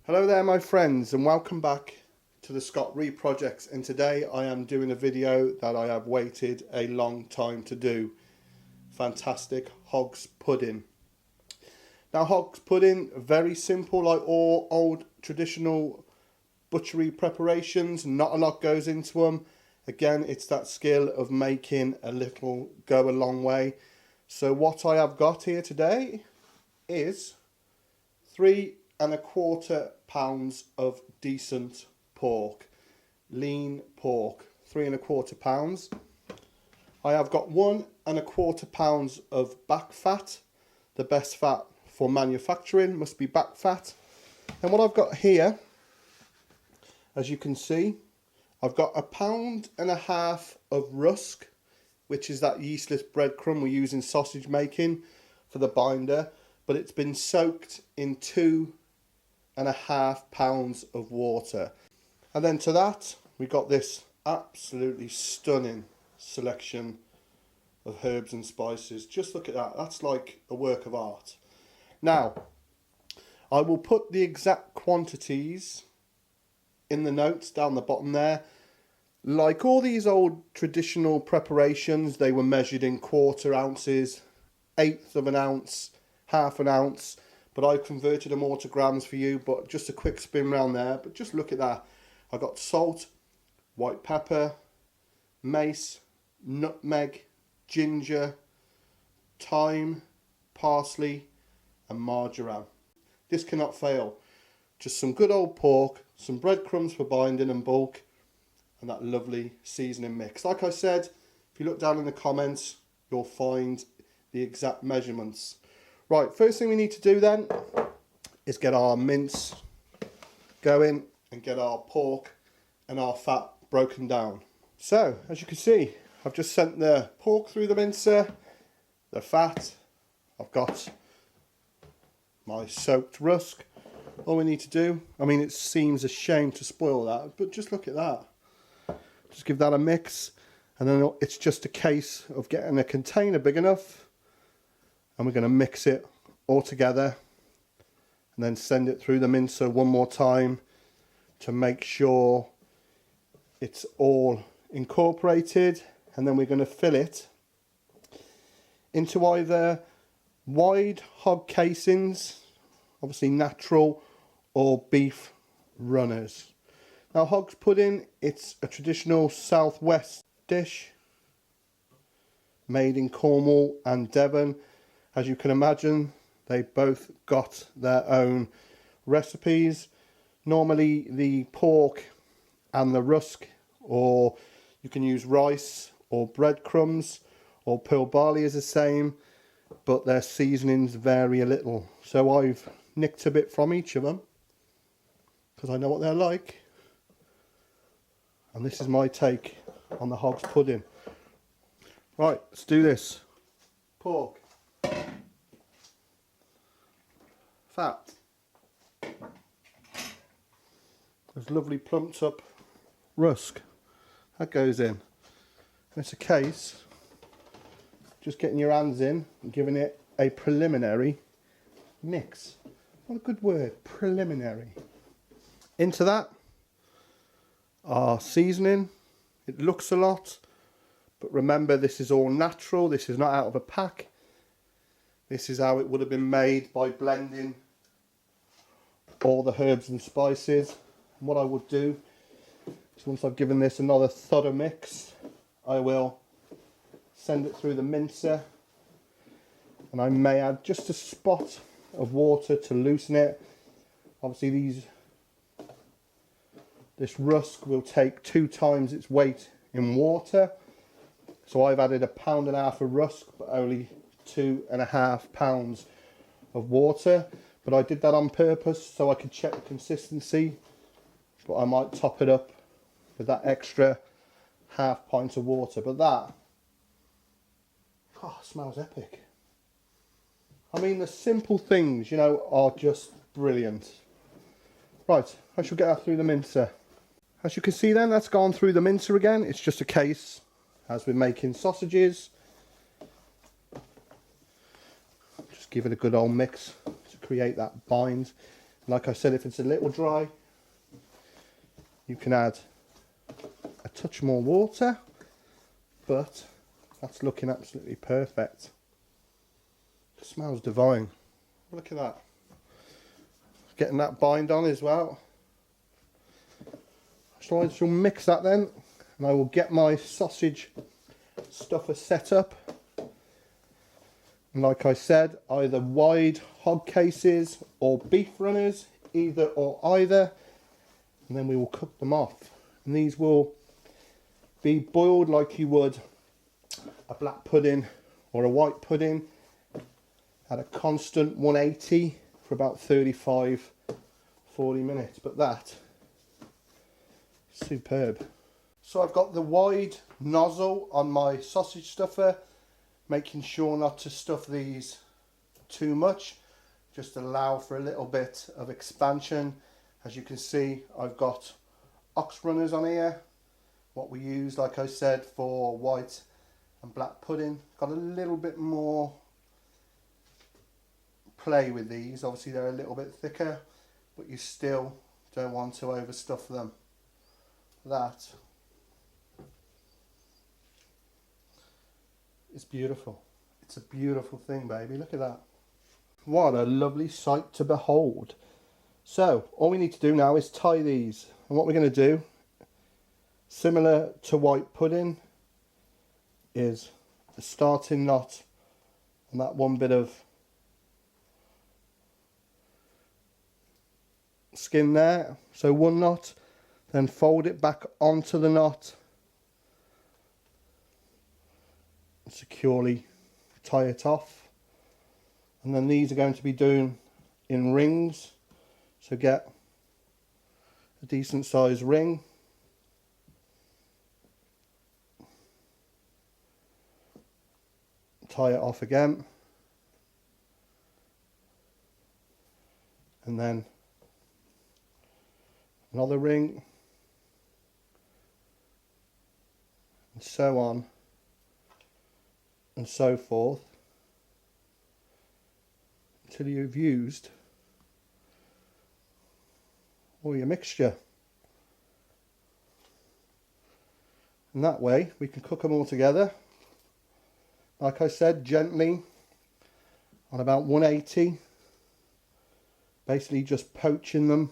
Hello there my friends, and welcome back to the Scott Ree Projects, and today I am doing a video that I have waited a long time to do. Fantastic hogs pudding. Now hogs pudding, very simple like all old traditional butchery preparations, not a lot goes into them. Again, it's that skill of making a little go a long way. So what I have got here today is 3¼ pounds of decent pork, lean pork, 3¼ pounds. I have got 1¼ pounds of back fat. The best fat for manufacturing must be back fat. And what I've got here, as you can see, I've got 1½ pounds of rusk, which is that yeastless breadcrumb we use in sausage making for the binder, but it's been soaked in 2½ pounds of water. And then to that we got this absolutely stunning selection of herbs and spices. Just look at that, that's like a work of art. Now I will put the exact quantities in the notes down the bottom there. Like all these old traditional preparations, they were measured in quarter ounces, 1/8 of an ounce, 1/2 ounce, but I've converted them all to grams for you. But just a quick spin around there, but just look at that. I got salt, white pepper, mace, nutmeg, ginger, thyme, parsley and marjoram. This cannot fail. Just some good old pork, some breadcrumbs for binding and bulk, and that lovely seasoning mix. Like I said, if you look down in the comments, you'll find the exact measurements. Right, first thing we need to do then is get our mince going and get our pork and our fat broken down. So, as you can see, I've just sent the pork through the mincer, the fat, I've got my soaked rusk. All we need to do, I mean, it seems a shame to spoil that, but just look at that. Just give that a mix, and then it's just a case of getting a container big enough, and we're going to mix it all together and then send it through the mincer one more time to make sure it's all incorporated. And then we're going to fill it into either wide hog casings, obviously natural, or beef runners. Now hogs pudding, it's a traditional southwest dish made in Cornwall and Devon. As you can imagine, they both got their own recipes. Normally the pork and the rusk, or you can use rice or breadcrumbs, or pearl barley is the same, but their seasonings vary a little. So I've nicked a bit from each of them because I know what they're like. And this is my take on the hog's pudding. Right, let's do this. Pork. Fat. There's lovely plumped up rusk. That goes in. And it's a case just getting your hands in and giving it a preliminary mix. What a good word, preliminary. Into that, our seasoning. It looks a lot, but remember, this is all natural. This is not out of a pack. This is how it would have been made by blending all the herbs and spices. And what I would do is, once I've given this another thorough mix, I will send it through the mincer, and I may add just a spot of water to loosen it. Obviously this rusk will take 2 times its weight in water, so I've added 1½ pound of rusk but only 2½ pounds of water. But I did that on purpose so I could check the consistency, but I might top it up with that extra ½ pint of water. But that, oh, smells epic. I mean, the simple things, you know, are just brilliant. Right, I shall get that through the mincer. As you can see then, that's gone through the mincer again. It's just a case, as we're making sausages, just give it a good old mix to create that bind. Like I said, if it's a little dry, you can add a touch more water, but that's looking absolutely perfect. It smells divine. Look at that. Getting that bind on as well. So I shall mix that then, and I will get my sausage stuffer set up. And like I said, either wide hog cases or beef runners, either or either, and then we will cook them off. And these will be boiled like you would a black pudding or a white pudding at a constant 180 for about 35-40 minutes, but that is superb. So I've got the wide nozzle on my sausage stuffer, making sure not to stuff these too much, just allow for a little bit of expansion. As you can see, I've got ox runners on here, what we use, like I said, for white and black pudding. Got a little bit more play with these. Obviously they're a little bit thicker, but you still don't want to overstuff them. That is beautiful. It's a beautiful thing, baby. Look at that. What a lovely sight to behold. So all we need to do now is tie these, and what we're going to do, similar to white pudding, is a starting knot on that one bit of skin there. So one knot, then fold it back onto the knot, and securely tie it off. And then these are going to be doing in rings, so get a decent sized ring, tie it off again, and then another ring, and so on and so forth until you've used all your mixture. And that way we can cook them all together, like I said, gently on about 180, basically just poaching them.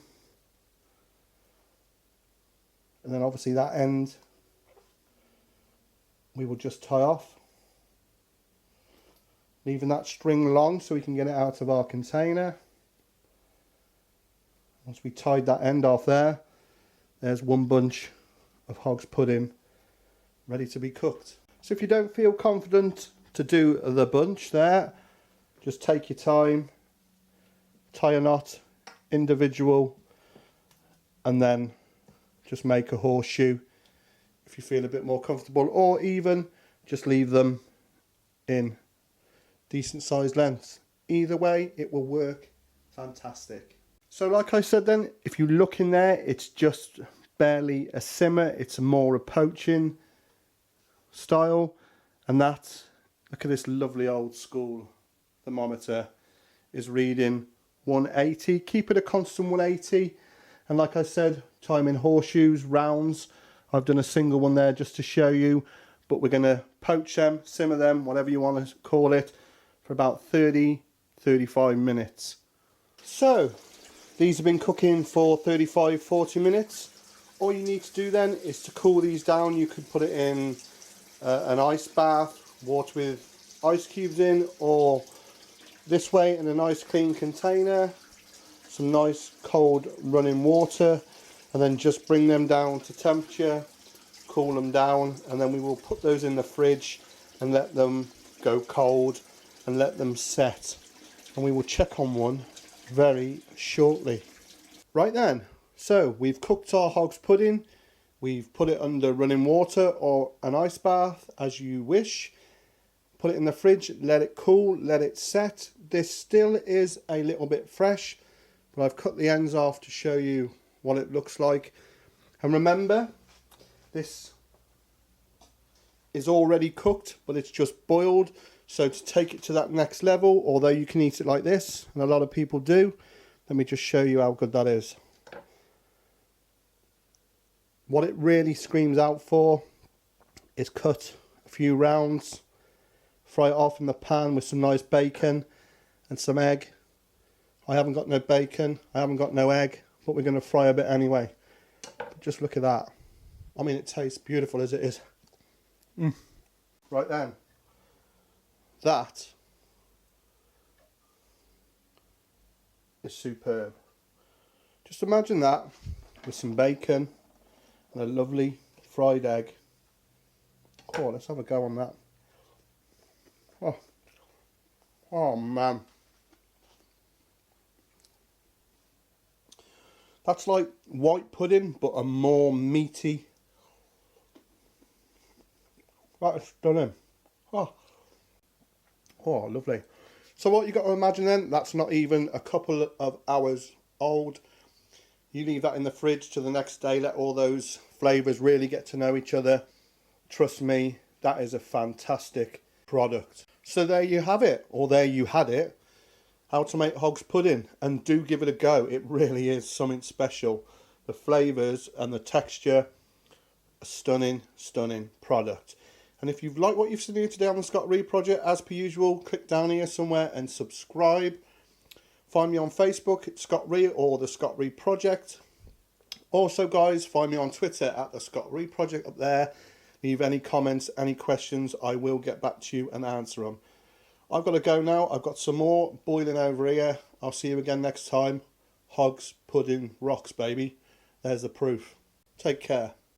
And then obviously that end we will just tie off, leaving that string long so we can get it out of our container. Once we tied that end off there, there's one bunch of hog's pudding ready to be cooked. So if you don't feel confident to do the bunch there, just take your time, tie a knot individual, and then just make a horseshoe if you feel a bit more comfortable, or even just leave them in decent sized lengths. Either way, it will work fantastic. So like I said then, if you look in there, it's just barely a simmer. It's more a poaching style. And that, look at this lovely old school thermometer, is reading 180. Keep it a constant 180. And like I said, time in horseshoes, rounds. I've done a single one there just to show you, but we're going to poach them, simmer them, whatever you want to call it, for about 30-35 minutes. So these have been cooking for 35-40 minutes. All you need to do then is to cool these down. You could put it in an ice bath, water with ice cubes in, or this way in a nice clean container, some nice cold running water, and then just bring them down to temperature, cool them down, and then we will put those in the fridge and let them go cold and let them set, and we will check on one very shortly. Right then, so we've cooked our hog's pudding. We've put it under running water or an ice bath as you wish. Put it in the fridge, let it cool, let it set. This still is a little bit fresh, but I've cut the ends off to show you what it looks like. And remember, this is already cooked, but it's just boiled. So to take it to that next level, although you can eat it like this, and a lot of people do, Let me just show you how good that is. What it really screams out for is cut a few rounds, fry it off in the pan with some nice bacon and some egg. I haven't got no bacon, I haven't got no egg, but we're going to fry a bit anyway. But just look at that. I mean, it tastes beautiful as it is. Right then, that is superb. Just imagine that with some bacon and a lovely fried egg. Oh, let's have a go on that. Oh man. That's like white pudding, but a more meaty. That is stunning. Oh, lovely. So what you got to imagine then, that's not even a couple of hours old. You leave that in the fridge to the next day, let all those flavours really get to know each other. Trust me, that is a fantastic product. So there you have it, or there you had it. How to make hog's pudding, and do give it a go. It really is something special. The flavours and the texture, a stunning, stunning product. And if you've liked what you've seen here today on the Scott Rea Project, as per usual, click down here somewhere and subscribe. Find me on Facebook at Scott Rea or the Scott Rea Project. Also, guys, find me on Twitter at the Scott Rea Project up there. Leave any comments, any questions, I will get back to you and answer them. I've got to go now. I've got some more boiling over here. I'll see you again next time. Hogs, pudding, rocks, baby. There's the proof. Take care.